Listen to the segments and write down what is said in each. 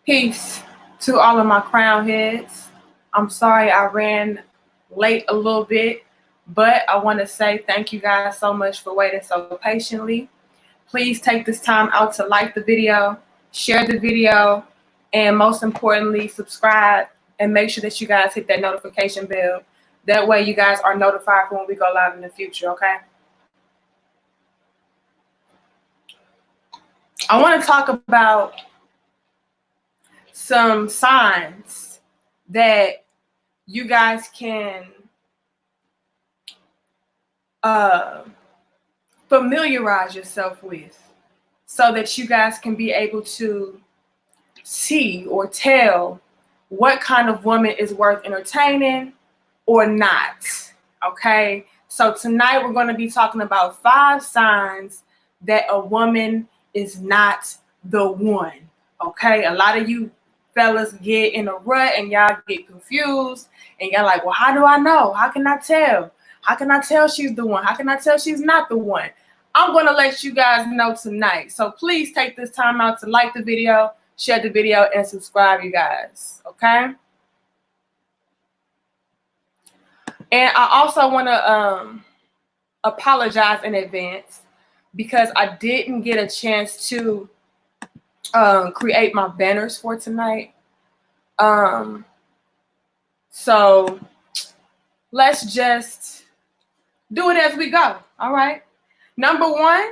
Peace to all of my crown heads. I'm sorry I ran late a little bit, but I want to say thank you guys so much for waiting so patiently. Please take this time out to like the video, share the video, and most importantly, subscribe and make sure that you guys hit that notification bell. That way you guys are notified for when we go live in the future, okay? I want to talk about some signs that you guys can familiarize yourself with so that you guys can be able to see or tell what kind of woman is worth entertaining or not. Okay, so tonight we're going to be talking about 5 signs that a woman is not the one. Okay, a lot of you fellas get in a rut and y'all get confused and y'all like, well, how do I know? How can I tell? How can I tell she's the one? How can I tell she's not the one? I'm going to let you guys know tonight. So please take this time out to like the video, share the video, and subscribe, you guys. Okay? And I also want to apologize in advance because I didn't get a chance to create my banners for tonight. So let's just do it as we go. All right. Number 1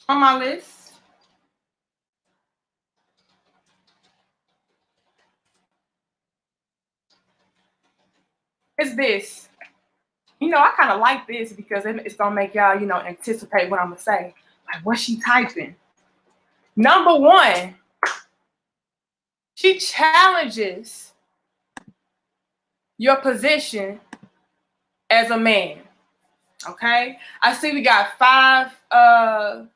on my list is this. You know, I kind of like this because it's going to make y'all, anticipate what I'm going to say. Like, what's she typing? Number 1, she challenges your position as a man. Okay? I see we got 5. Oh,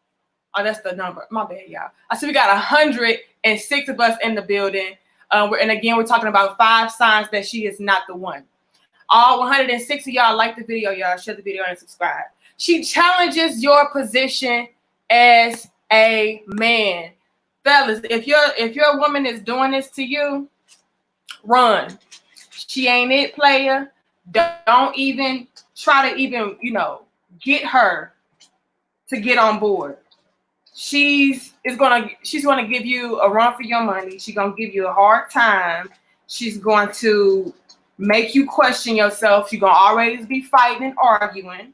that's the number. My bad, y'all. I see we got 106 of us in the building. And again, we're talking about 5 signs that she is not the one. All 106 of y'all like the video, y'all share the video and subscribe. She challenges your position as a man. Fellas, if your woman is doing this to you, run. She ain't it, player. Don't even try to get her to get on board. She's gonna give you a run for your money. She's gonna give you a hard time. She's going to make you question yourself. She's gonna always be fighting and arguing.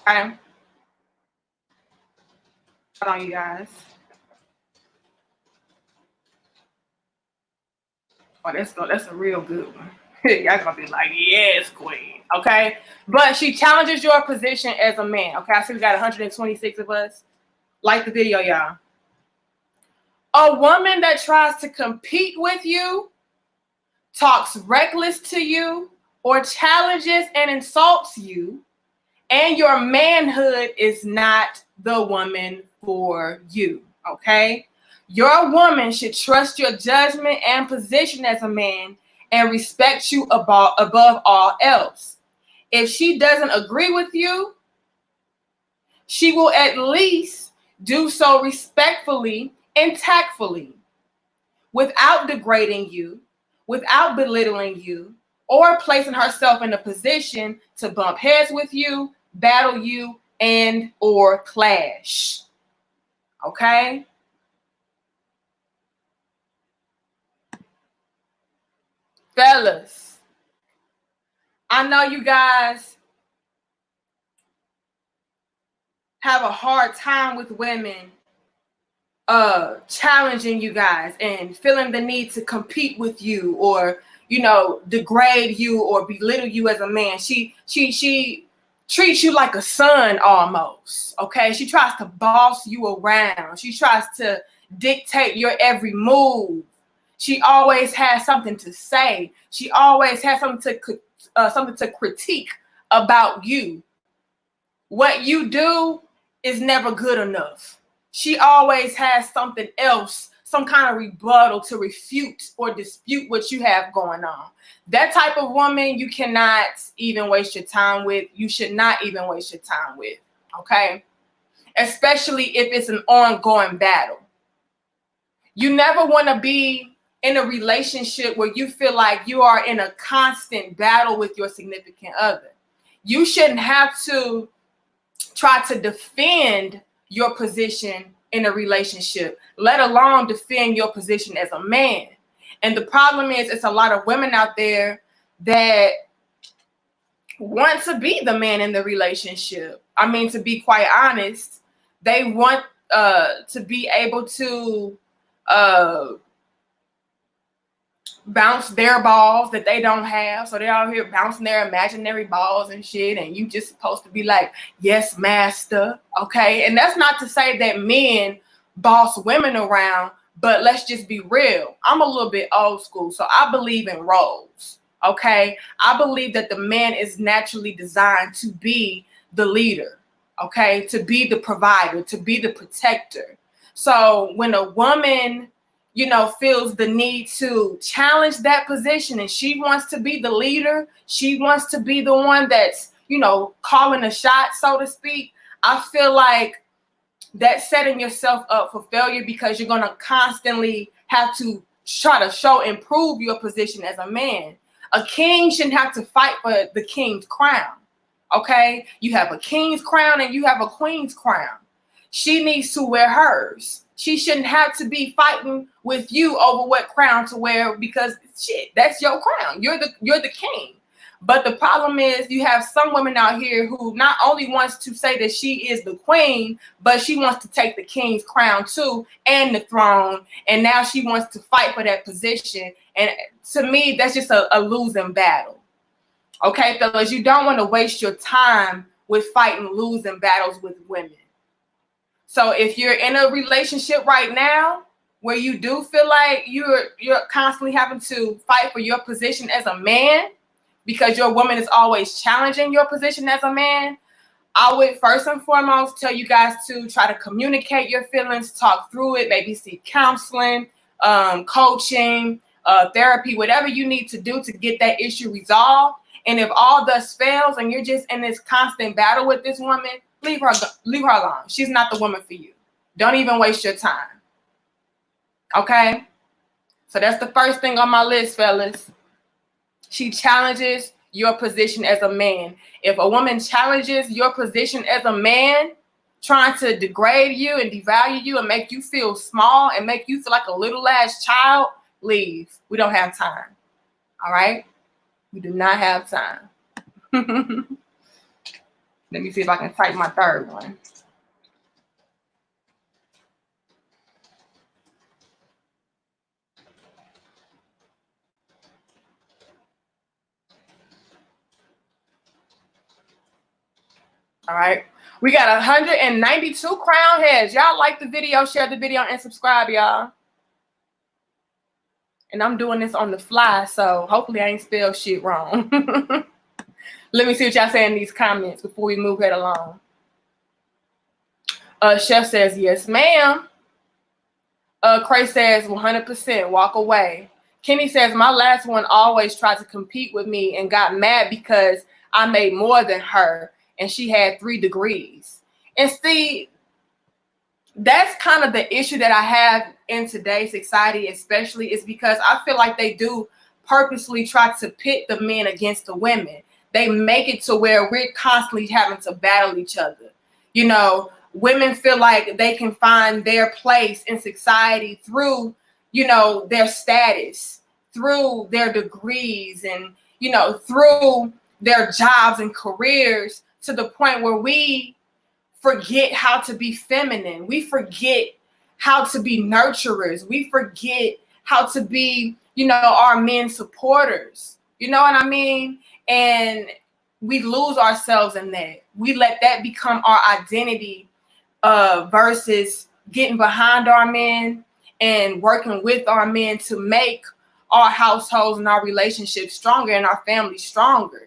Okay. Hold on, you guys. Oh, that's a real good one. Y'all gonna be like, yes, queen. Okay. But she challenges your position as a man. Okay. I see we got 126 of us. Like the video, y'all. A woman that tries to compete with you, talks reckless to you, or challenges and insults you, and your manhood is not the woman for you. Okay. Your woman should trust your judgment and position as a man and respect you above all else. If she doesn't agree with you, she will at least do so respectfully and tactfully, without degrading you, without belittling you, or placing herself in a position to bump heads with you, battle you, and or clash. Okay? Fellas, I know you guys have a hard time with women challenging you guys and feeling the need to compete with you or degrade you or belittle you as a man. She treats you like a son almost. Okay, she tries to boss you around. She tries to dictate your every move. She always has something to say. She always has something to critique about you. What you do is never good enough. She always has something else some kind of rebuttal to refute or dispute what you have going on. That type of woman you cannot even waste your time with. You should not even waste your time with, okay? Especially if it's an ongoing battle. You never want to be in a relationship where you feel like you are in a constant battle with your significant other. You shouldn't have to try to defend your position in a relationship, let alone defend your position as a man. And the problem is, it's a lot of women out there that want to be the man in the relationship. I mean, to be quite honest, they want to be able to bounce their balls that they don't have. So they're out here bouncing their imaginary balls and shit, and you just supposed to be like, yes, master, okay? And that's not to say that men boss women around, but let's just be real. I'm a little bit old school, so I believe in roles, okay? I believe that the man is naturally designed to be the leader, okay? To be the provider, to be the protector. So when a woman, you know, feels the need to challenge that position and she wants to be the leader, she wants to be the one that's, you know, calling the shot, so to speak, I feel like that's setting yourself up for failure, because you're going to constantly have to try to improve your position as a man. A king shouldn't have to fight for the king's crown, okay? You have a king's crown and you have a queen's crown. She needs to wear hers. She shouldn't have to be fighting with you over what crown to wear, because shit, that's your crown. You're the king. But the problem is, you have some women out here who not only wants to say that she is the queen, but she wants to take the king's crown too and the throne. And now she wants to fight for that position. And to me, that's just a losing battle. Okay, fellas, you don't want to waste your time with fighting losing battles with women. So if you're in a relationship right now where you do feel like you're constantly having to fight for your position as a man, because your woman is always challenging your position as a man, I would first and foremost tell you guys to try to communicate your feelings, talk through it, maybe seek counseling, coaching, therapy, whatever you need to do to get that issue resolved. And if all thus fails and you're just in this constant battle with this woman, leave her alone. She's not the woman for you. Don't even waste your time. Okay? So that's the first thing on my list, fellas. She challenges your position as a man. If a woman challenges your position as a man, trying to degrade you and devalue you and make you feel small and make you feel like a little ass child, leave. We don't have time. All right? We do not have time. Let me see if I can type my third one. All right. We got 192 crown heads. Y'all like the video, share the video, and subscribe, y'all. And I'm doing this on the fly, so hopefully I ain't spelled shit wrong. Let me see what y'all say in these comments before we move right along. Chef says, yes, ma'am. Cray says, 100%, walk away. Kenny says, my last one always tried to compete with me and got mad because I made more than her and she had 3 degrees. And see, that's kind of the issue that I have in today's society, especially, is because I feel like they do purposely try to pit the men against the women. They make it to where we're constantly having to battle each other. You know, women feel like they can find their place in society through, you know, their status, through their degrees, and, you know, through their jobs and careers, to the point where we forget how to be feminine. We forget how to be nurturers. We forget how to be, you know, our men supporters. You know what I mean? And we lose ourselves in that. We let that become our identity versus getting behind our men and working with our men to make our households and our relationships stronger and our families stronger.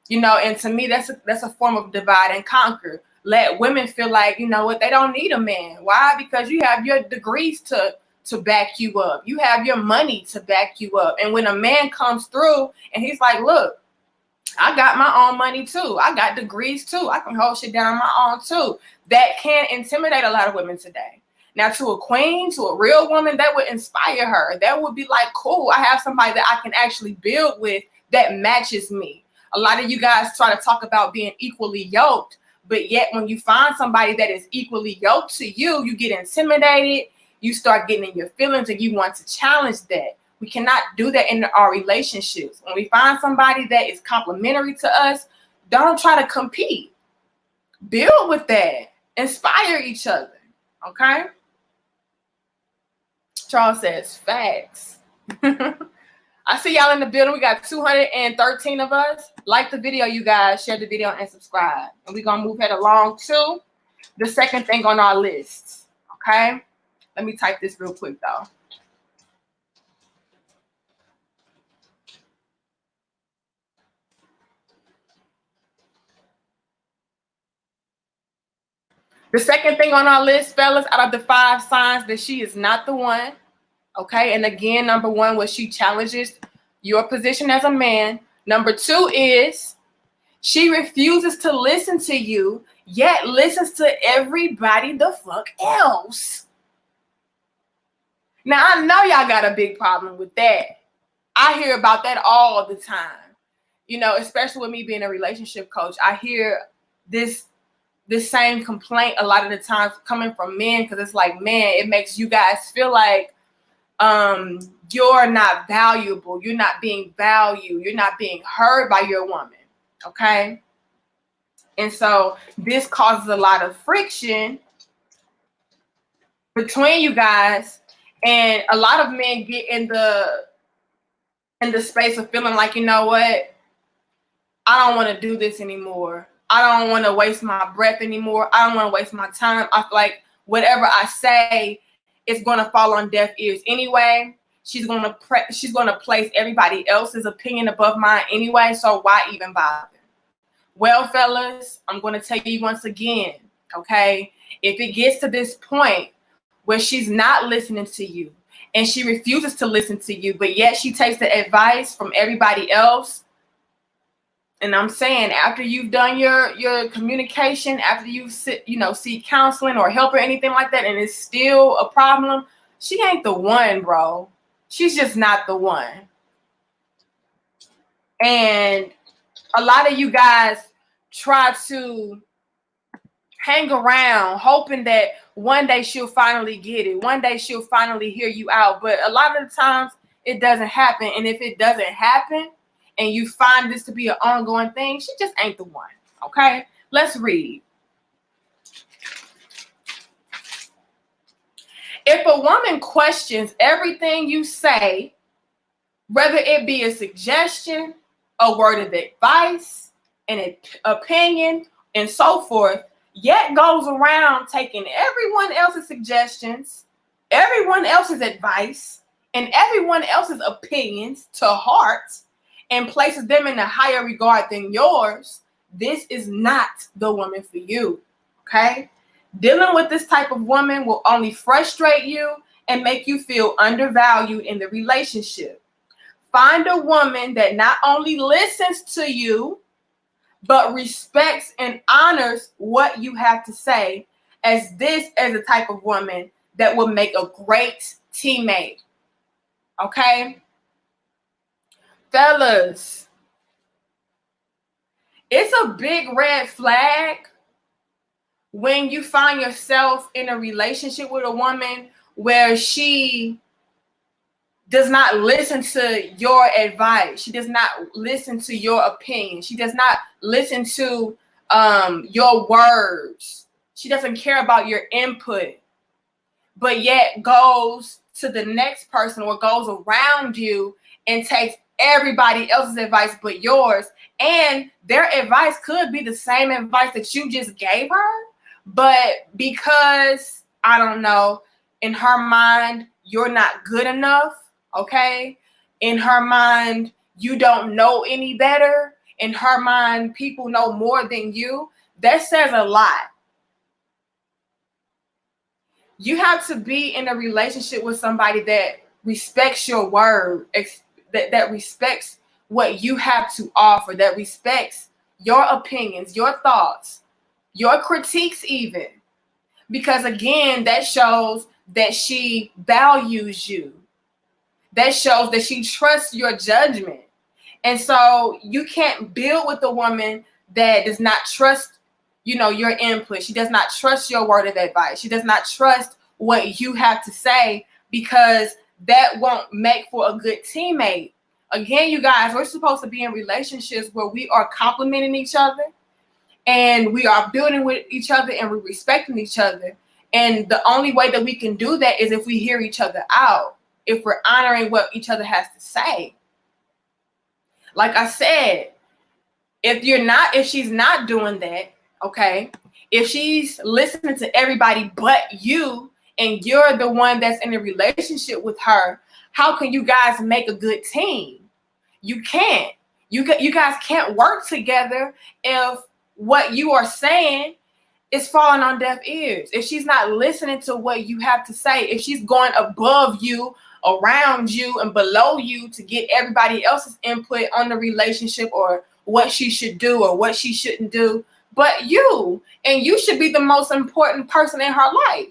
You know, and to me, that's a form of divide and conquer. Let women feel like, you know what, they don't need a man. Why? Because you have your degrees to to back you up. You have your money to back you up. And when a man comes through and he's like, look, I got my own money too. I got degrees too. I can hold shit down my own too. That can intimidate a lot of women today. Now, to a queen, to a real woman, that would inspire her. That would be like, cool, I have somebody that I can actually build with that matches me. A lot of you guys try to talk about being equally yoked, but yet when you find somebody that is equally yoked to you, you get intimidated, you start getting in your feelings, and you want to challenge that. We cannot do that in our relationships. When we find somebody that is complimentary to us, don't try to compete. Build with that. Inspire each other. Okay? Charles says, facts. I see y'all in the building. We got 213 of us. Like the video, you guys. Share the video and subscribe. And we're going to move head along to the second thing on our list. Okay? Let me type this real quick, though. The second thing on our list, fellas, out of the 5 signs that she is not the one. Okay, and again, number 1 was she challenges your position as a man. Number 2 is she refuses to listen to you, yet listens to everybody the fuck else. Now, I know y'all got a big problem with that. I hear about that all the time. You know, especially with me being a relationship coach, I hear this same complaint a lot of the times coming from men, because it's like, man, it makes you guys feel like you're not valuable, you're not being valued, you're not being heard by your woman. Okay, and so this causes a lot of friction between you guys, and a lot of men get in the space of feeling like, you know what, I don't want to do this anymore. I don't want to waste my breath anymore. I don't want to waste my time. I feel like whatever I say is going to fall on deaf ears anyway. She's going to place everybody else's opinion above mine anyway. So why even bother? Well, fellas, I'm going to tell you once again, okay? If it gets to this point where she's not listening to you and she refuses to listen to you, but yet she takes the advice from everybody else, and I'm saying after you've done your communication, after you seek counseling or help or anything like that, and it's still a problem, she ain't the one, bro. She's just not the one. And a lot of you guys try to hang around hoping that one day she'll finally get it. One day she'll finally hear you out. But a lot of the times it doesn't happen. And if it doesn't happen, and you find this to be an ongoing thing, she just ain't the one. Okay? Let's read. If a woman questions everything you say, whether it be a suggestion, a word of advice, an opinion, and so forth, yet goes around taking everyone else's suggestions, everyone else's advice, and everyone else's opinions to heart, and places them in a higher regard than yours, this is not the woman for you, okay? Dealing with this type of woman will only frustrate you and make you feel undervalued in the relationship. Find a woman that not only listens to you, but respects and honors what you have to say, as this is the type of woman that will make a great teammate, okay? Fellas, it's a big red flag when you find yourself in a relationship with a woman where she does not listen to your advice. She does not listen to your opinion. She does not listen to your words. She doesn't care about your input, but yet goes to the next person or goes around you and takes everybody else's advice but yours, and their advice could be the same advice that you just gave her, but because, I don't know, in her mind you're not good enough, okay, in her mind you don't know any better, in her mind people know more than you, that says a lot. You have to be in a relationship with somebody that respects your word, that respects what you have to offer, that respects your opinions, your thoughts, your critiques even. Because again, that shows that she values you. That shows that she trusts your judgment. And so you can't build with a woman that does not trust, your input. She does not trust your word of advice. She does not trust what you have to say, because that won't make for a good teammate. Again, you guys, we're supposed to be in relationships where we are complimenting each other and we are building with each other and we're respecting each other. And the only way that we can do that is if we hear each other out, if we're honoring what each other has to say. Like I said, if she's not doing that, okay, if she's listening to everybody but you, and you're the one that's in a relationship with her, how can you guys make a good team? You can't. You guys can't work together if what you are saying is falling on deaf ears. If she's not listening to what you have to say, if she's going above you, around you, and below you to get everybody else's input on the relationship or what she should do or what she shouldn't do, but you, and you should be the most important person in her life.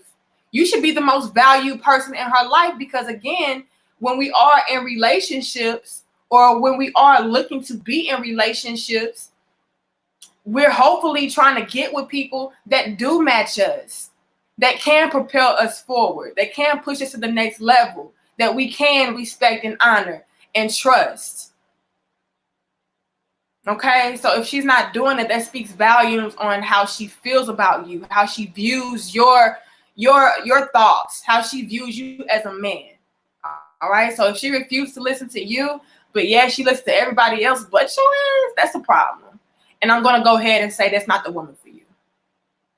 You should be the most valued person in her life, because again, when we are in relationships or when we are looking to be in relationships, we're hopefully trying to get with people that do match us, that can propel us forward, that can push us to the next level, that we can respect and honor and trust. Okay, so if she's not doing it, that speaks volumes on how she feels about you, how she views your thoughts, how she views you as a man. All right, so if she refused to listen to you, but yeah, she listens to everybody else but yours, that's a problem. And I'm going to go ahead and say that's not the woman for you.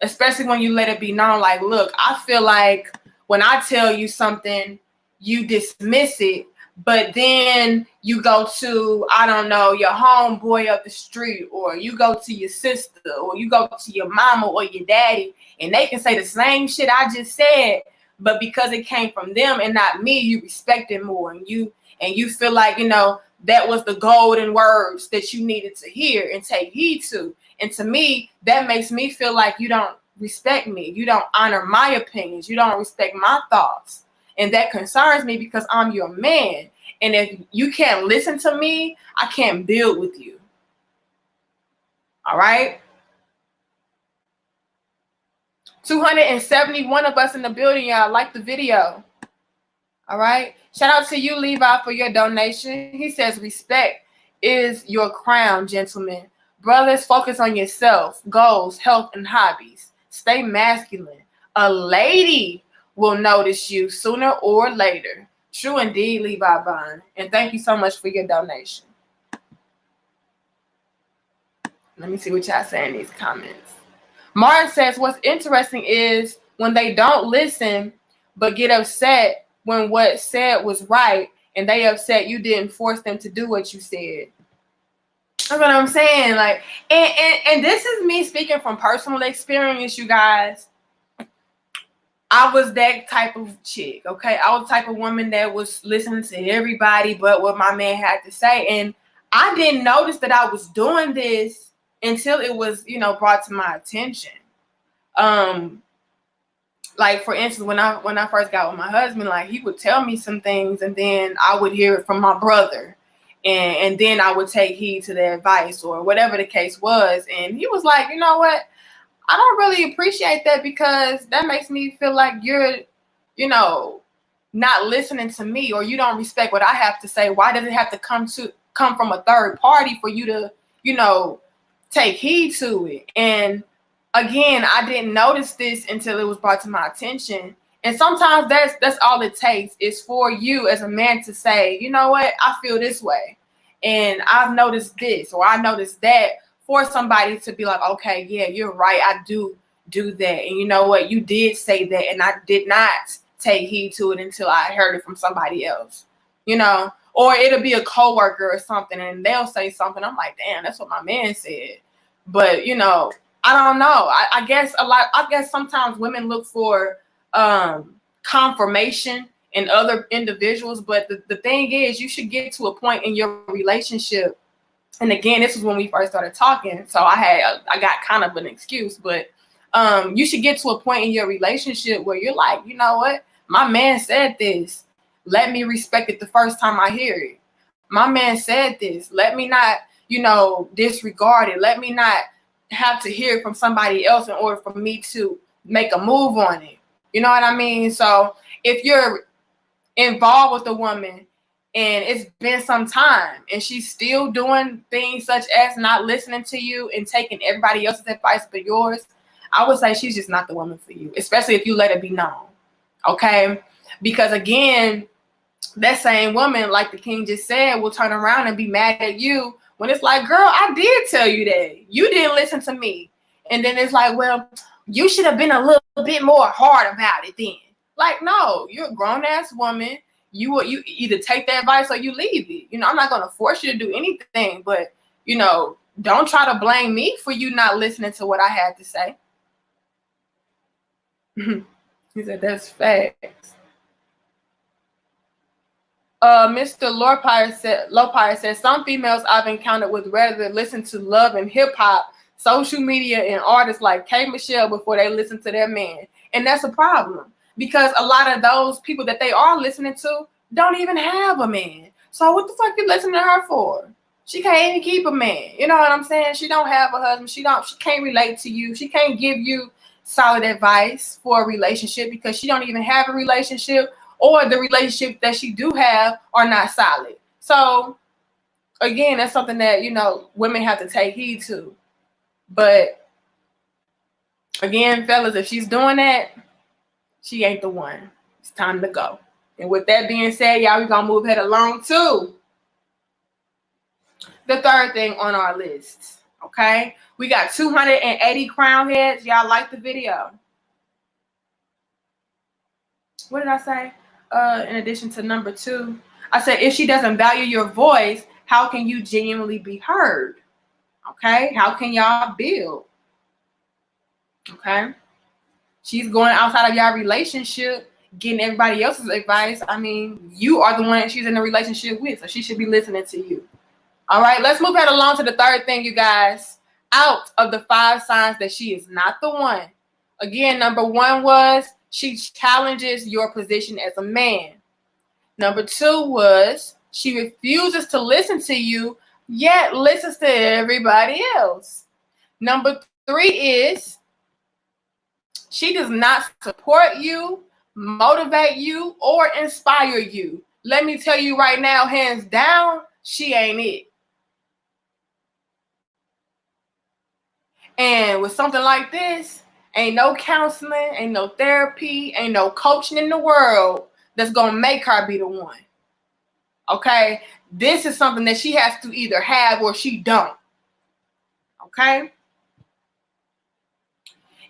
Especially when you let it be known, like, look, I feel like when I tell you something, you dismiss it, but then you go to, I don't know, your homeboy up the street, or you go to your sister, or you go to your mama or your daddy, and they can say the same shit I just said, but because it came from them and not me, you respect it more, and you feel like, that was the golden words that you needed to hear and take heed to. And to me, that makes me feel like you don't respect me. You don't honor my opinions. You don't respect my thoughts. And that concerns me, because I'm your man. And if you can't listen to me, I can't build with you. All right? 271 of us in the building, y'all. Like the video. All right? Shout out to you, Levi, for your donation. He says, respect is your crown, gentlemen. Brothers, focus on yourself, goals, health, and hobbies. Stay masculine. A lady will notice you sooner or later. True indeed, Levi Bond. And thank you so much for your donation. Let me see what y'all say in these comments. Martin says, what's interesting is when they don't listen but get upset when what said was right, and they upset you didn't force them to do what you said. That's what I'm saying. Like, and this is me speaking from personal experience, you guys. I was that type of chick, okay? I was the type of woman that was listening to everybody but what my man had to say. And I didn't notice that I was doing this until it was, brought to my attention. Like, for instance, when I first got with my husband, like, he would tell me some things, and then I would hear it from my brother, and then I would take heed to the advice or whatever the case was. And he was like, you know what? I don't really appreciate that, because that makes me feel like you're, not listening to me, or you don't respect what I have to say. Why does it have to come from a third party for you to, take heed to it? And again, I didn't notice this until it was brought to my attention. And sometimes that's all it takes, is for you as a man to say, you know what, I feel this way, and I've noticed this, or I noticed that, for somebody to be like, okay, yeah, you're right, I do that. And you know what, you did say that, and I did not take heed to it until I heard it from somebody else, or it'll be a coworker or something, and they'll say something. I'm like, damn, that's what my man said. But, I don't know. I guess sometimes women look for confirmation in other individuals. But the thing is, you should get to a point in your relationship. And again, this was when we first started talking, so I got kind of an excuse, but you should get to a point in your relationship where you're like, you know what? My man said this. Let me respect it the first time I hear it. My man said this. Let me not, disregard it. Let me not have to hear it from somebody else in order for me to make a move on it. You know what I mean? So if you're involved with a woman and it's been some time and she's still doing things such as not listening to you and taking everybody else's advice but yours, I would say she's just not the woman for you, especially if you let it be known. Okay? Because again, that same woman, like the king just said, will turn around and be mad at you when it's like, girl, I did tell you that. You didn't listen to me. And then it's like, well, you should have been a little bit more hard about it then. Like, no, you're a grown-ass woman. You either take that advice or you leave it. I'm not going to force you to do anything, but, don't try to blame me for you not listening to what I had to say. He said, that's facts. Mr. Lopire says, some females I've encountered would rather listen to love and hip-hop, social media, and artists like K. Michelle before they listen to their man. And that's a problem. Because a lot of those people that they are listening to don't even have a man. So what the fuck you listening to her for? She can't even keep a man. You know what I'm saying? She don't have a husband. She can't relate to you. She can't give you solid advice for a relationship because she don't even have a relationship, or the relationship that she do have are not solid. So again, that's something that, women have to take heed to. But again, fellas, if she's doing that, she ain't the one. It's time to go. And with that being said, y'all, we're going to move head along to the third thing on our list. Okay? We got 280 crown heads. Y'all like the video? What did I say? In addition to number 2, I said, if she doesn't value your voice, how can you genuinely be heard? Okay? How can y'all build? Okay? She's going outside of your relationship, getting everybody else's advice. I mean, you are the one that she's in a relationship with, so she should be listening to you. All right, let's move right along to the third thing, you guys. Out of the 5 signs that she is not the one. Again, number 1 was she challenges your position as a man. Number 2 was she refuses to listen to you, yet listens to everybody else. Number 3 is she does not support you, motivate you, or inspire you. Let me tell you right now, hands down, she ain't it. And with something like this, ain't no counseling, ain't no therapy, ain't no coaching in the world that's going to make her be the one. Okay? This is something that she has to either have or she don't. Okay?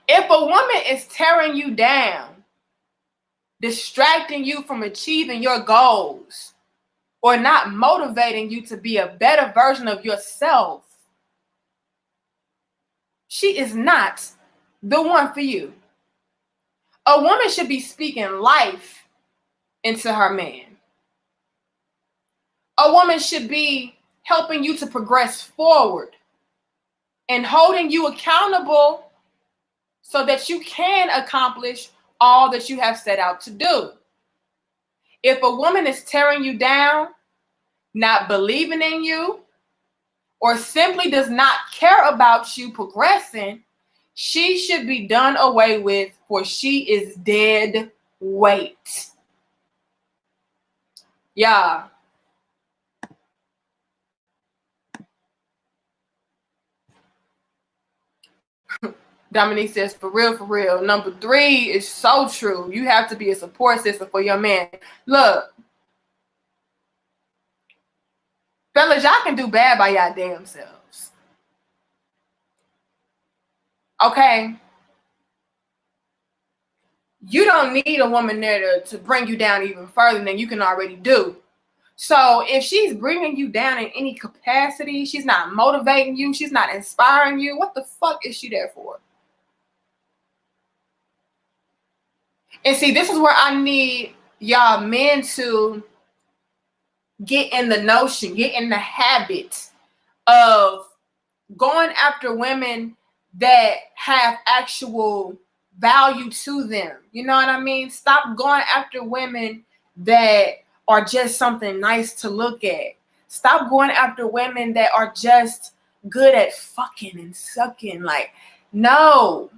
If a woman is tearing you down, distracting you from achieving your goals, or not motivating you to be a better version of yourself, she is not the one for you. A woman should be speaking life into her man. A woman should be helping you to progress forward and holding you accountable so that you can accomplish all that you have set out to do. If a woman is tearing you down, not believing in you, or simply does not care about you progressing, she should be done away with, for she is dead weight. Yeah. Dominique says, for real, for real. Number 3 is so true. You have to be a support system for your man. Look, fellas, y'all can do bad by y'all damn selves. Okay? You don't need a woman there to bring you down even further than you can already do. So if she's bringing you down in any capacity, she's not motivating you, she's not inspiring you, what the fuck is she there for? And see, this is where I need y'all men to get in the notion, get in the habit of going after women that have actual value to them. You know what I mean? Stop going after women that are just something nice to look at. Stop going after women that are just good at fucking and sucking. Like, no.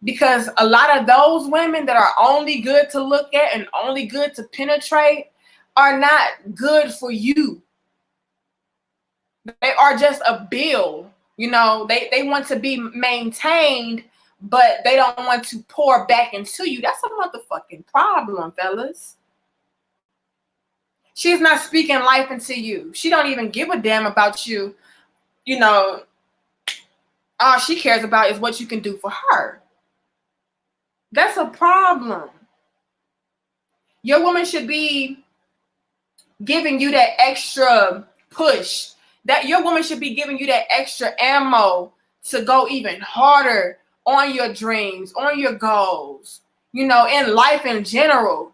Because a lot of those women that are only good to look at and only good to penetrate are not good for you. They are just a bill. You know, they want to be maintained, but they don't want to pour back into you. That's a motherfucking problem, fellas. She's not speaking life into you. She don't even give a damn about you. You know, all she cares about is what you can do for her. That's a problem. Your woman should be giving you that extra push. That your woman should be giving you that extra ammo to go even harder on your dreams, on your goals, you know, in life in general.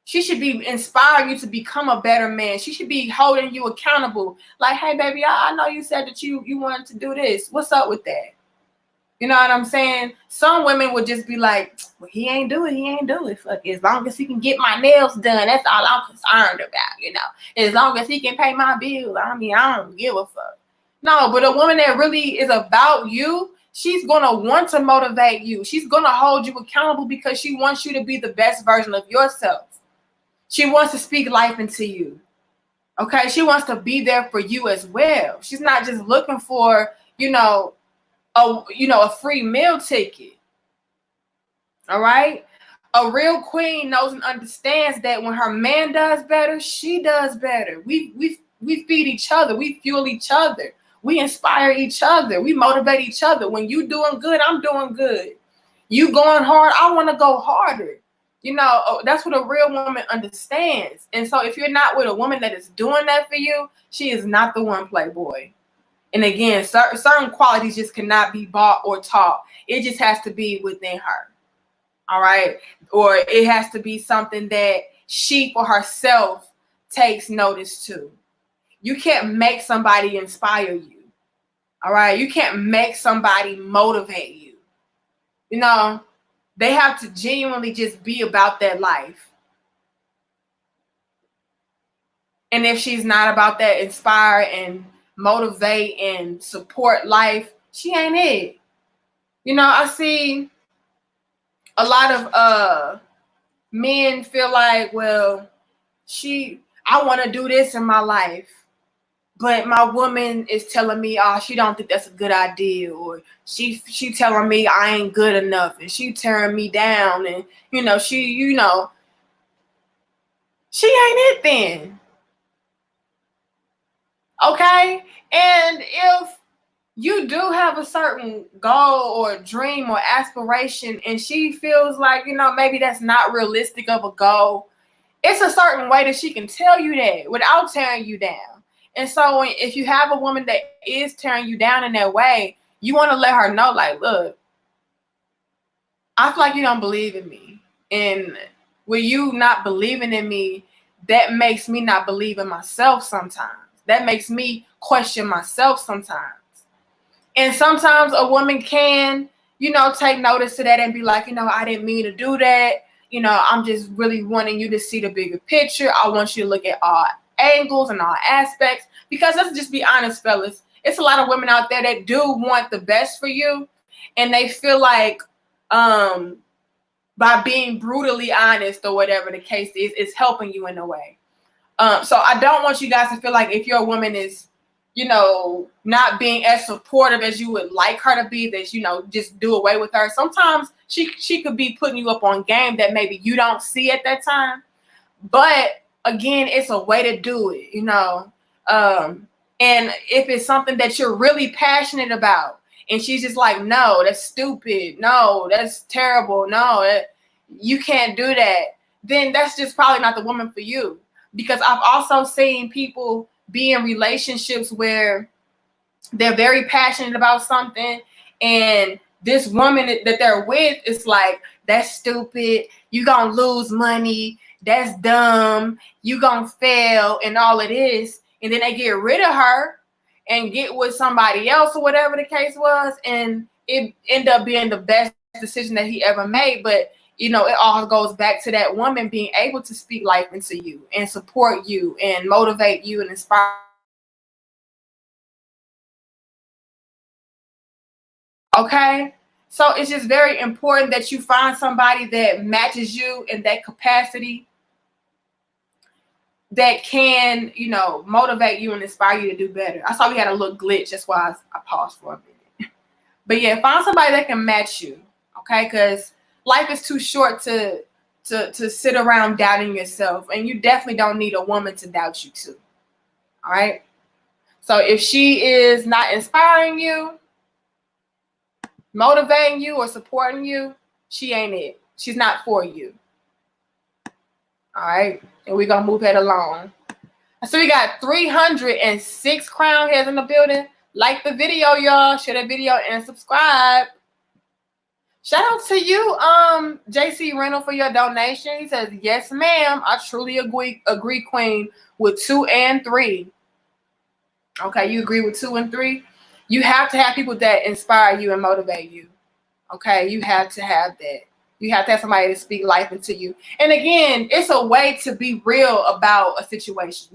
She should be inspiring you to become a better man. She should be holding you accountable. Like, hey, baby, I know you said that you wanted to do this. What's up with that? You know what I'm saying? Some women would just be like, well, he ain't do it. Fuck it. As long as he can get my nails done, that's all I'm concerned about, you know. As long as he can pay my bills, I mean, I don't give a fuck. No, but a woman that really is about you, she's going to want to motivate you. She's going to hold you accountable because she wants you to be the best version of yourself. She wants to speak life into you. Okay? She wants to be there for you as well. She's not just looking for, a free meal ticket. All right? A real queen knows and understands that when her man does better, she does better. We feed each other. We fuel each other. We inspire each other. We motivate each other. When you doing good, I'm doing good. You going hard, I want to go harder. You know, that's what a real woman understands. And so if you're not with a woman that is doing that for you, she is not the one, Playboy. And again, certain qualities just cannot be bought or taught. It just has to be within her. All right? Or it has to be something that she for herself takes notice to. You can't make somebody inspire you. All right? You can't make somebody motivate you. You know, they have to genuinely just be about that life. And if she's not about that inspire and motivate and support life, she ain't it. You know, I see a lot of men feel like, well, I want to do this in my life, but my woman is telling me, oh, she don't think that's a good idea, or she telling me I ain't good enough, and she tearing me down, and she ain't it then. Okay? And if you do have a certain goal or dream or aspiration, and she feels like, maybe that's not realistic of a goal, it's a certain way that she can tell you that without tearing you down. And so if you have a woman that is tearing you down in that way, you want to let her know, like, look, I feel like you don't believe in me. And with you not believing in me, that makes me not believe in myself sometimes. That makes me question myself sometimes. And sometimes a woman can, take notice to that and be like, I didn't mean to do that. I'm just really wanting you to see the bigger picture. I want you to look at all angles and all aspects. Because let's just be honest, fellas. It's a lot of women out there that do want the best for you. And they feel like by being brutally honest or whatever the case is, it's helping you in a way. So I don't want you guys to feel like if your woman is, not being as supportive as you would like her to be, that, just do away with her. Sometimes she could be putting you up on game that maybe you don't see at that time. But again, it's a way to do it, and if it's something that you're really passionate about and she's just like, no, that's stupid. No, that's terrible. No, you can't do that. Then that's just probably not the woman for you. Because I've also seen people be in relationships where they're very passionate about something, and this woman that they're with is like, that's stupid, you gonna lose money, that's dumb, you gonna fail, and all it is. And then they get rid of her and get with somebody else or whatever the case was, and it ended up being the best decision that he ever made. But you know, it all goes back to that woman being able to speak life into you and support you and motivate you and inspire. Okay? So it's just very important that you find somebody that matches you in that capacity, that can, you know, motivate you and inspire you to do better. I saw we had a little glitch. That's why I paused for a minute. But yeah, find somebody that can match you. Okay? Because life is too short to sit around doubting yourself. And you definitely don't need a woman to doubt you too. All right? So if she is not inspiring you, motivating you, or supporting you, she ain't it. She's not for you. All right? And we're going to move it along. So we got 306 crown heads in the building. Like the video, y'all. Share the video and subscribe. Shout out to you, JC Rental, for your donation. He says, yes, ma'am. I truly agree, Queen, with 2 and 3. Okay, you agree with 2 and 3? You have to have people that inspire you and motivate you. Okay, you have to have that. You have to have somebody to speak life into you. And again, it's a way to be real about a situation.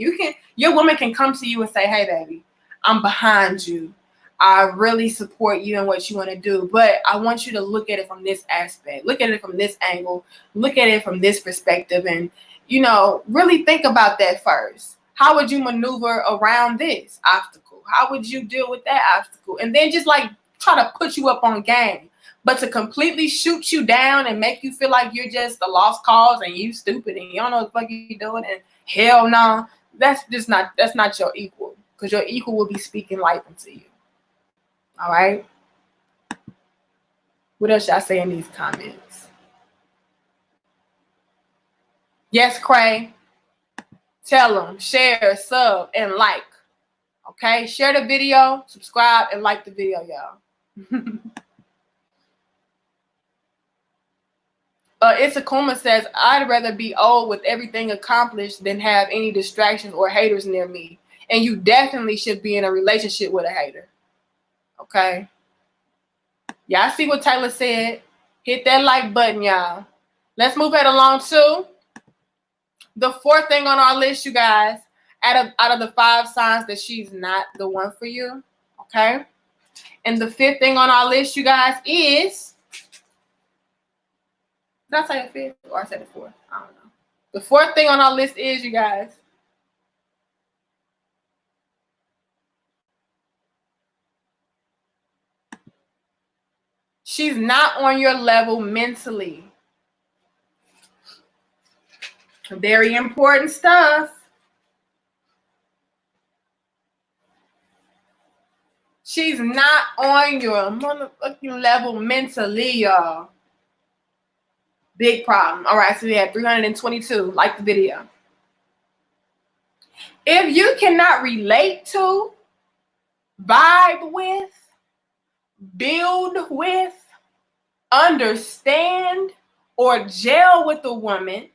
Your woman can come to you and say, hey, baby, I'm behind you. I really support you and what you want to do, but I want you to look at it from this aspect. Look at it from this angle. Look at it from this perspective. And, you know, really think about that first. How would you maneuver around this obstacle? How would you deal with that obstacle? And then just like try to put you up on game. But to completely shoot you down and make you feel like you're just a lost cause and you stupid and you don't know what the fuck you're doing, and hell no, that's not your equal. Because your equal will be speaking life into you. All right. What else should I say in these comments? Yes, Cray. Tell them, share, sub, and like. Okay? Share the video, subscribe, and like the video, y'all. Isakuma says, I'd rather be old with everything accomplished than have any distractions or haters near me. And you definitely should be in a relationship with a hater. Okay? Y'all see what Taylor said? Hit that like button, y'all. Let's move it along to the 4th thing on our list, you guys. Out of the 5 signs that she's not the one for you. Okay? And the 5th thing on our list, you guys, is... Did I say the 5th or I said the 4th? I don't know. The 4th thing on our list is, you guys, she's not on your level mentally. Very important stuff. She's not on your motherfucking level mentally, y'all. Big problem. All right, so we had 322. Like the video. If you cannot relate to, vibe with, build with, understand, or gel with a woman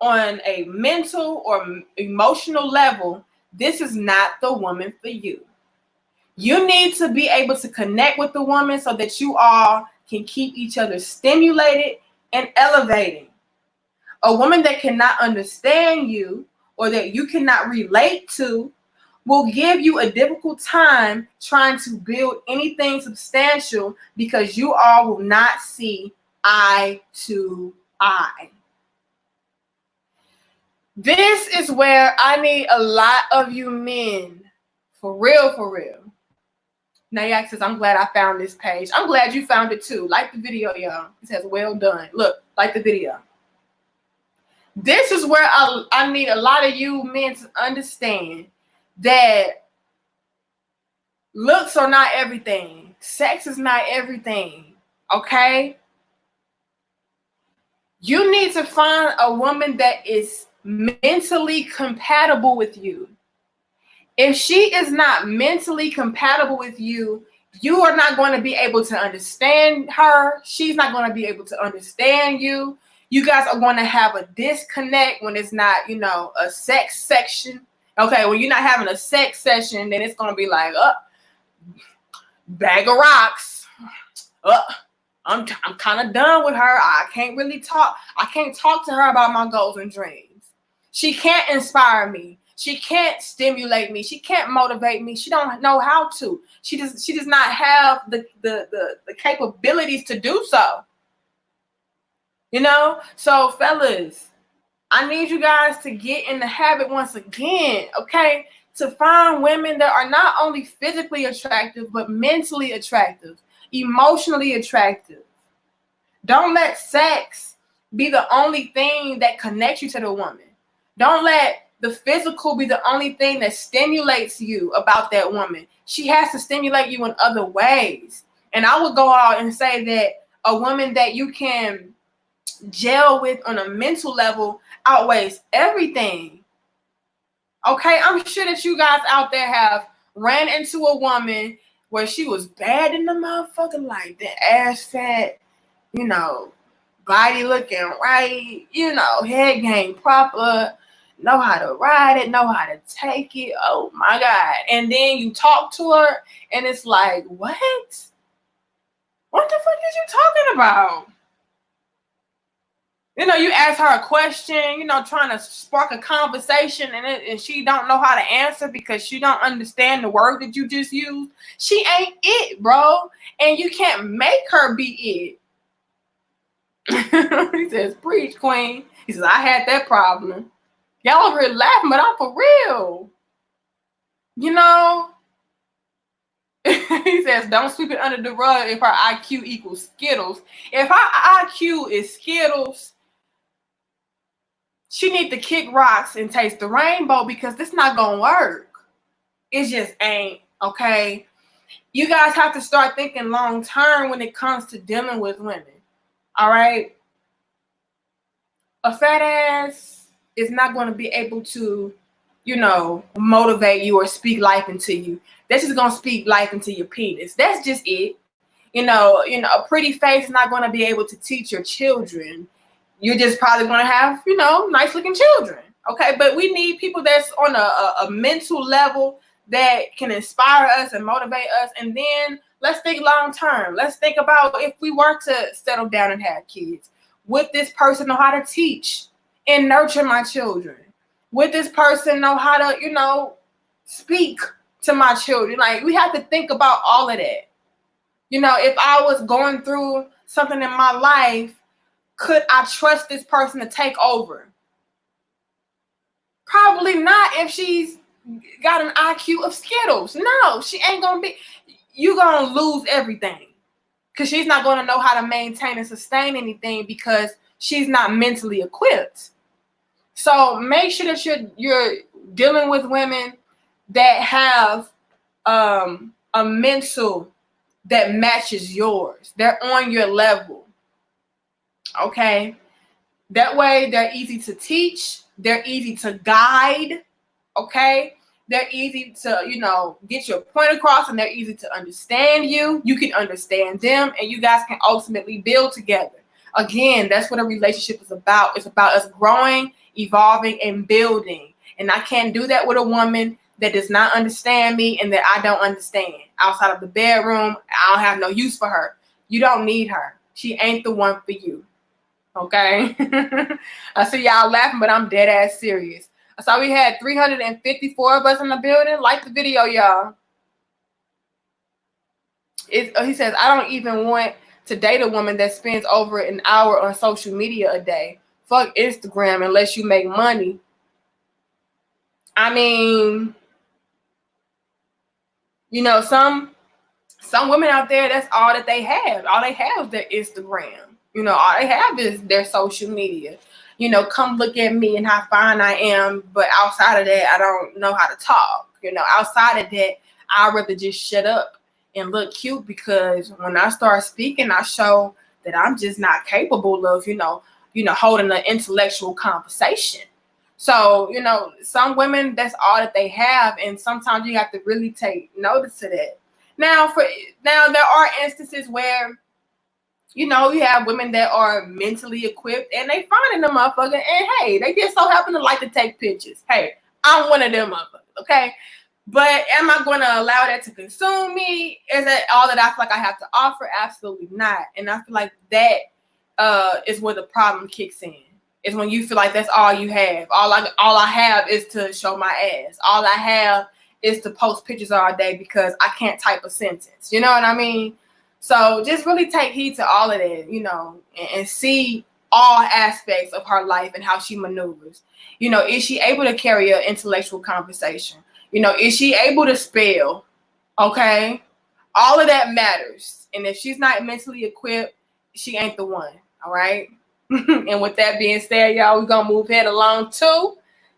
on a mental or emotional level, this is not the woman for you. You need to be able to connect with the woman so that you all can keep each other stimulated and elevating. A woman that cannot understand you or that you cannot relate to will give you a difficult time trying to build anything substantial because you all will not see eye to eye. This is where I need a lot of you men, for real, for real. Nayak says, I'm glad I found this page. I'm glad you found it too. Like the video, y'all. It says, well done. Look, like the video. This is where I need a lot of you men to understand that looks are not everything. Sex is not everything. Okay? You need to find a woman that is mentally compatible with you. If she is not mentally compatible with you, You are not going to be able to understand her. She's not going to be able to understand you. You guys are going to have a disconnect when it's not, you know, a sex section. Okay, when you're not having a sex session, then it's going to be like, bag of rocks. I'm kind of done with her. I can't really talk. I can't talk to her about my goals and dreams. She can't inspire me. She can't stimulate me. She can't motivate me. She don't know how to. She does not have the capabilities to do so. You know? So fellas, I need you guys to get in the habit once again, okay? To find women that are not only physically attractive, but mentally attractive, emotionally attractive. Don't let sex be the only thing that connects you to the woman. Don't let the physical be the only thing that stimulates you about that woman. She has to stimulate you in other ways. And I would go out and say that a woman that you can gel with on a mental level outweighs everything. Okay, I'm sure that you guys out there have ran into a woman where she was bad in the motherfucker, like the ass fat, you know, body looking right, you know, head game proper, know how to ride it, know how to take it. Oh my God. And then you talk to her and it's like, what? What the fuck is you talking about? You know, you ask her a question, you know, trying to spark a conversation, and she don't know how to answer because she don't understand the word that you just used. She ain't it, bro. And you can't make her be it. He says, preach, queen. He says, I had that problem. Y'all over here laughing, but I'm for real. You know? He says, don't sweep it under the rug if her IQ equals Skittles. If her IQ is Skittles, she need to kick rocks and taste the rainbow, because this not gonna work. It just ain't, okay? You guys have to start thinking long term when it comes to dealing with women, all right? A fat ass is not going to be able to, you know, motivate you or speak life into you. That's just going to speak life into your penis. That's just it. You know, a pretty face is not going to be able to teach your children. You're just probably going to have, you know, nice looking children. Okay, but we need people that's on a mental level that can inspire us and motivate us. And then let's think long term. Let's think about if we were to settle down and have kids. Would this person know how to teach and nurture my children? Would this person know how to, you know, speak to my children? Like, we have to think about all of that. You know, if I was going through something in my life, could I trust this person to take over? Probably not if she's got an IQ of Skittles. No, she ain't going to be. You're going to lose everything. Because she's not going to know how to maintain and sustain anything because she's not mentally equipped. So make sure that you're dealing with women that have a mental that matches yours. They're on your level. Okay? That way they're easy to teach. They're easy to guide. Okay? They're easy to, you know, get your point across, and they're easy to understand you. You can understand them, and you guys can ultimately build together. Again, that's what a relationship is about. It's about us growing, evolving, and building. And I can't do that with a woman that does not understand me and that I don't understand. Outside of the bedroom, I don't have no use for her. You don't need her. She ain't the one for you. Okay? I see y'all laughing, but I'm dead ass serious. I saw we had 354 of us in the building. Like the video, y'all. He says, I don't even want to date a woman that spends over an hour on social media a day. Fuck Instagram unless you make money. I mean, you know, some women out there, that's all that they have. All they have is their Instagram. You know, all they have is their social media. You know, come look at me and how fine I am. But outside of that, I don't know how to talk. You know, outside of that, I'd rather just shut up and look cute, because when I start speaking, I show that I'm just not capable of, you know, holding an intellectual conversation. So, you know, some women, that's all that they have. And sometimes you have to really take notice of that. Now there are instances where, you know, you have women that are mentally equipped and they finding the motherfucker, and hey, they just so happen to like to take pictures. Hey, I'm one of them motherfuckers, okay? But am I going to allow that to consume me? Is that all that I feel like I have to offer? Absolutely not. And I feel like that is where the problem kicks in. Is when you feel like that's all you have. All I have is to show my ass. All I have is to post pictures all day because I can't type a sentence. You know what I mean? So just really take heed to all of that, you know, and see all aspects of her life and how she maneuvers. You know, is she able to carry an intellectual conversation? You know, is she able to spell? Okay. All of that matters. And if she's not mentally equipped, she ain't the one. All right. And with that being said, y'all, we're going to move head along to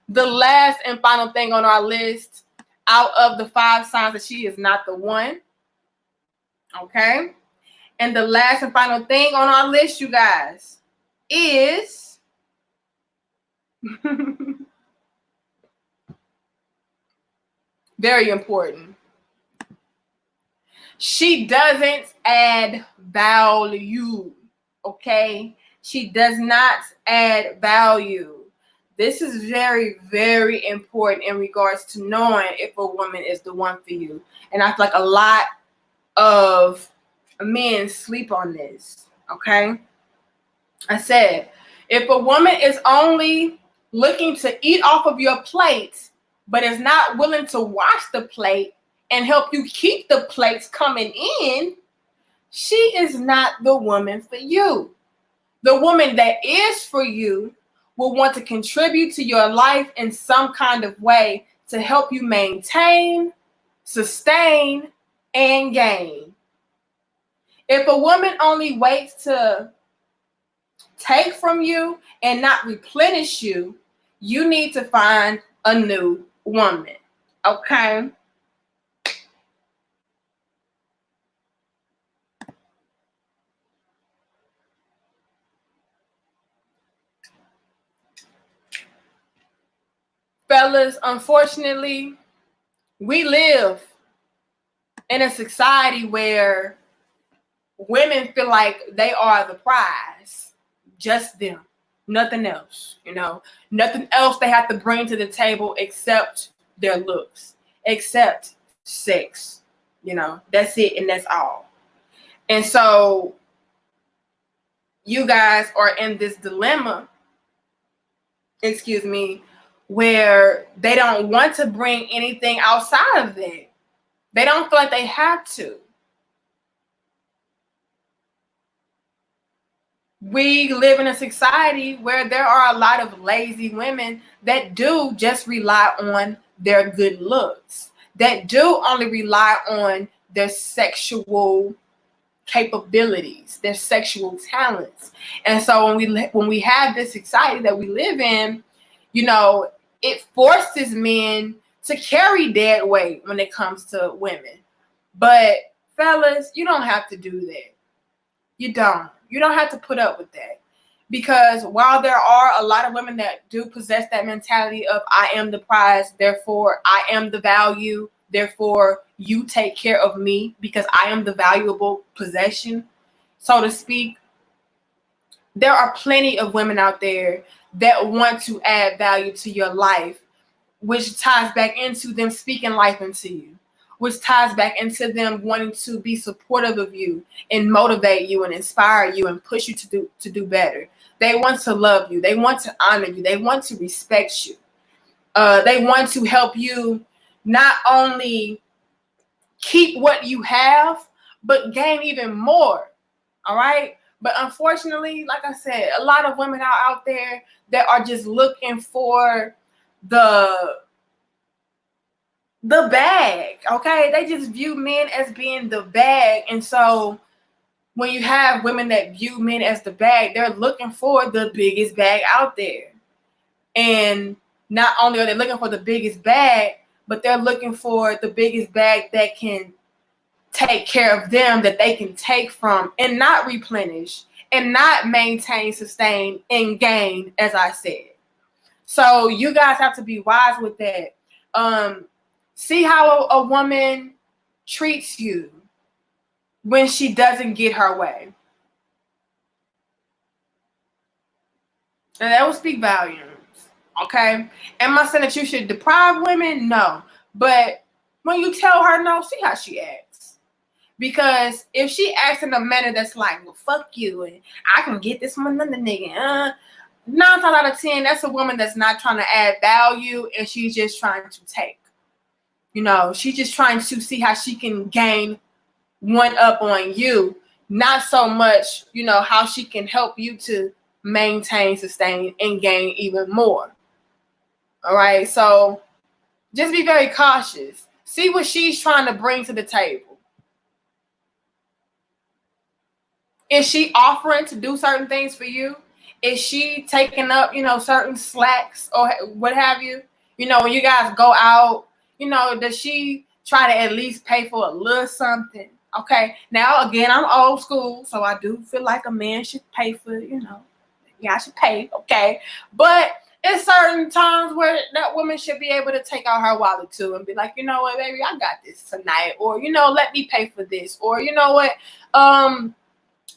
the last and final thing on our list out of the 5 signs that she is not the one. Okay. And the last and final thing on our list, you guys, is very important. She doesn't add value. Okay. She does not add value. This is very, very important in regards to knowing if a woman is the one for you. And I feel like a lot of men sleep on this. Okay. I said, if a woman is only looking to eat off of your plate, but is not willing to wash the plate and help you keep the plates coming in, she is not the woman for you. The woman that is for you will want to contribute to your life in some kind of way to help you maintain, sustain, and gain. If a woman only waits to take from you and not replenish you, you need to find a new woman. Okay? Fellas, unfortunately, we live in a society where women feel like they are the prize. Just them. Nothing else. You know, nothing else they have to bring to the table except their looks, except sex. You know, that's it and that's all. And so you guys are in this dilemma, where they don't want to bring anything outside of that. They don't feel like they have to. We live in a society where there are a lot of lazy women that do just rely on their good looks, that do only rely on their sexual capabilities, their sexual talents. And so when we have this society that we live in, you know, it forces men to carry dead weight when it comes to women. But fellas, you don't have to do that. You don't. You don't have to put up with that. Because while there are a lot of women that do possess that mentality of I am the prize, therefore I am the value, therefore you take care of me because I am the valuable possession, so to speak, there are plenty of women out there that want to add value to your life, which ties back into them speaking life into you, which ties back into them wanting to be supportive of you and motivate you and inspire you and push you to do better. They want to love you. They want to honor you. They want to respect you. They want to help you not only keep what you have, but gain even more. All right? But unfortunately, like I said, a lot of women are out there that are just looking for the bag, okay? They just view men as being the bag. And so when you have women that view men as the bag, they're looking for the biggest bag out there. And not only are they looking for the biggest bag, but they're looking for the biggest bag that can take care of them, that they can take from and not replenish and not maintain, sustain, and gain, as I said. So you guys have to be wise with that. See how a woman treats you when she doesn't get her way. And that will speak volumes. Okay? Am I saying that you should deprive women? No. But when you tell her no, see how she acts. Because if she acts in a manner that's like, well, fuck you, and I can get this one another nigga, 9 times out of 10, that's a woman that's not trying to add value, and she's just trying to take. You know, she's just trying to see how she can gain one up on you, not so much, you know, how she can help you to maintain, sustain, and gain even more. All right, so just be very cautious. See what she's trying to bring to the table. Is she offering to do certain things for you? Is she taking up, you know, certain slacks or what have you? You know, when you guys go out, you know, does she try to at least pay for a little something? Okay. Now, again, I'm old school, so I do feel like a man should pay for, you know, yeah, I should pay. Okay. But it's certain times where that woman should be able to take out her wallet too and be like, you know what, baby, I got this tonight. Or, you know, let me pay for this. Or, you know what,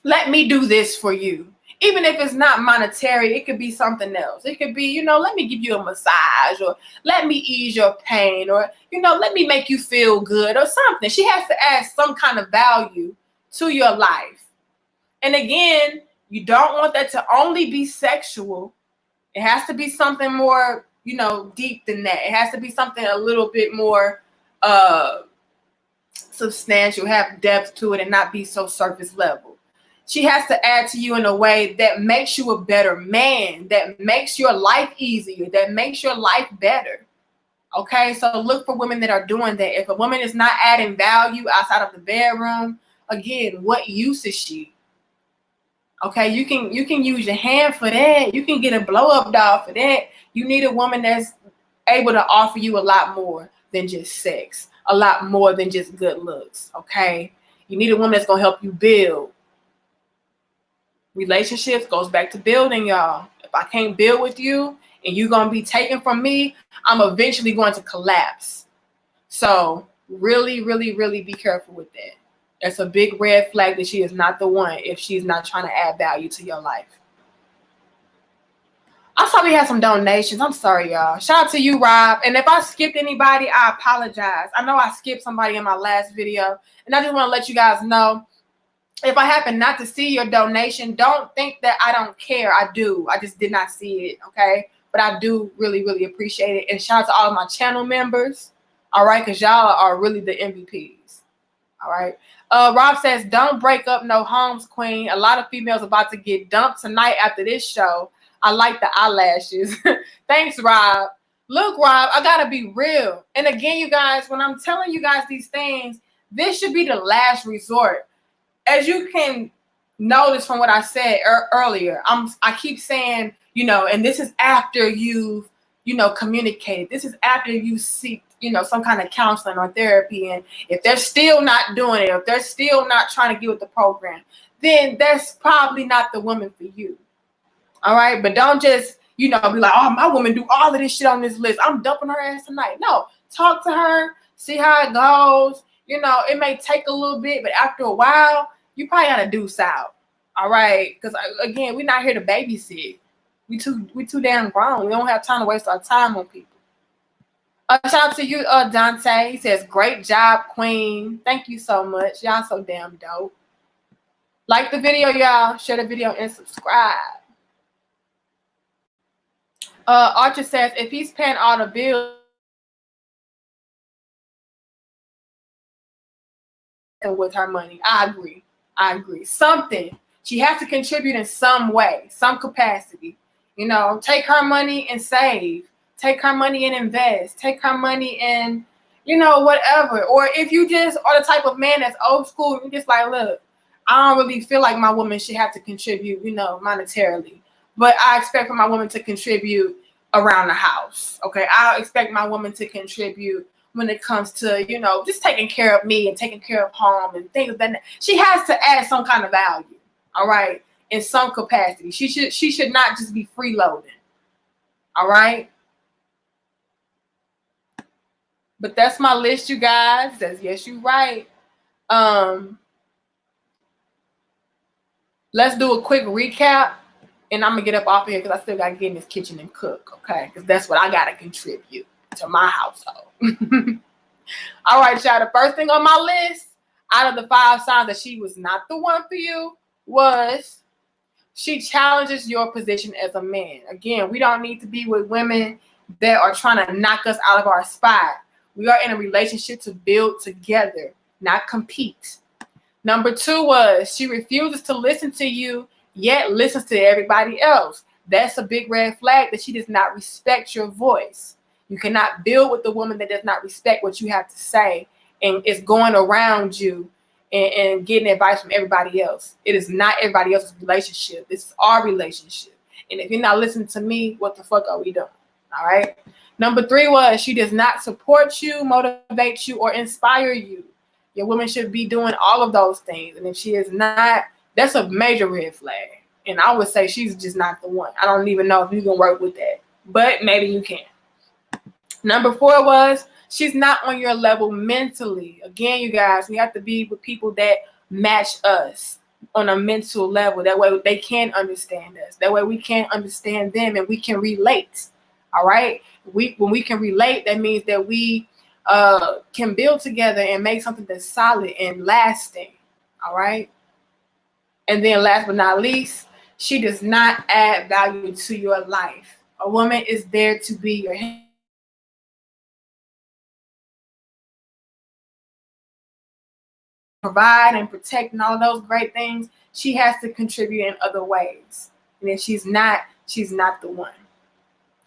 let me do this for you. Even if it's not monetary, it could be something else. It could be, you know, let me give you a massage, or let me ease your pain, or, you know, let me make you feel good or something. She has to add some kind of value to your life. And again, you don't want that to only be sexual. It has to be something more, you know, deep than that. It has to be something a little bit more substantial, have depth to it, and not be so surface level. She has to add to you in a way that makes you a better man, that makes your life easier, that makes your life better. Okay, so look for women that are doing that. If a woman is not adding value outside of the bedroom, again, what use is she? Okay, you can use your hand for that. You can get a blow-up doll for that. You need a woman that's able to offer you a lot more than just sex, a lot more than just good looks. Okay, you need a woman that's gonna help you build. Relationships goes back to building, y'all. If I can't build with you and you're going to be taken from me, I'm eventually going to collapse. So really, really, really be careful with that. That's a big red flag that she is not the one if she's not trying to add value to your life. I saw we had some donations. I'm sorry, y'all. Shout out to you, Rob. And if I skipped anybody, I apologize. I know I skipped somebody in my last video. And I just want to let you guys know, if I happen not to see your donation, don't think that I don't care. I do. I just did not see it, okay? But I do really, really appreciate it. And shout out to all of my channel members, all right? Because y'all are really the MVPs, all right? Rob says, don't break up no homes, queen. A lot of females about to get dumped tonight after this show. I like the eyelashes. Thanks, Rob. Look, Rob, I got to be real. And again, you guys, when I'm telling you guys these things, this should be the last resort. As you can notice from what I said earlier, I keep saying, you know, and this is after you've, you know, communicated. This is after you seek, you know, some kind of counseling or therapy. And if they're still not doing it, if they're still not trying to get with the program, then that's probably not the woman for you. All right. But don't just, you know, be like, oh, my woman do all of this shit on this list. I'm dumping her ass tonight. No, talk to her, see how it goes. You know, it may take a little bit, but after a while, you probably got to deuce out. All right. Because, again, we're not here to babysit. We too damn grown. We don't have time to waste our time on people. Shout out to you, Dante. He says, great job, queen. Thank you so much. Y'all so damn dope. Like the video, y'all. Share the video and subscribe. Archer says, if he's paying all the bills with her money, I agree. Something. She has to contribute in some way, some capacity. You know, take her money and save. Take her money and invest. Take her money and, you know, whatever. Or if you just are the type of man that's old school, you're just like, look, I don't really feel like my woman should have to contribute, you know, monetarily. But I expect for my woman to contribute around the house. Okay, I expect my woman to contribute when it comes to, you know, just taking care of me and taking care of home and things of that. She has to add some kind of value, all right, in some capacity. She should not just be freeloading, all right? But that's my list, you guys. That's, yes, you're right. Let's do a quick recap, and I'm gonna get up off of here because I still gotta get in this kitchen and cook, okay? Because that's what I gotta contribute to my household. All right, y'all. The first thing on my list, out of the 5 signs that she was not the one for you, was she challenges your position as a man. Again, we don't need to be with women that are trying to knock us out of our spot. We are in a relationship to build together, not compete. Number 2 was she refuses to listen to you, yet listens to everybody else. That's a big red flag that she does not respect your voice. You cannot build with a woman that does not respect what you have to say and is going around you and getting advice from everybody else. It is not everybody else's relationship. This is our relationship. And if you're not listening to me, what the fuck are we doing? All right. Number 3 was she does not support you, motivate you, or inspire you. Your woman should be doing all of those things. And if she is not, that's a major red flag. And I would say she's just not the one. I don't even know if you can work with that, but maybe you can. Number 4 was she's not on your level mentally. Again, you guys, we have to be with people that match us on a mental level. That way they can understand us. That way we can understand them and we can relate. All right. When we can relate, that means that we can build together and make something that's solid and lasting. All right. And then last but not least, she does not add value to your life. A woman is there to be your provide and protect and all those great things. She has to contribute in other ways. And if she's not the one.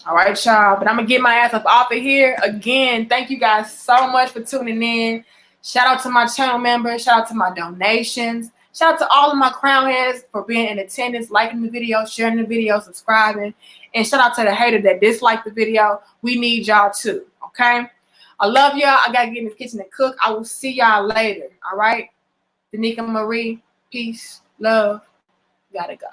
All right, y'all. But I'm going to get my ass up off of here. Again, thank you guys so much for tuning in. Shout out to my channel members. Shout out to my donations. Shout out to all of my crown heads for being in attendance, liking the video, sharing the video, subscribing. And shout out to the hater that disliked the video. We need y'all too, okay? I love y'all. I got to get in the kitchen and cook. I will see y'all later, all right? Danica Marie, peace, love. Gotta go.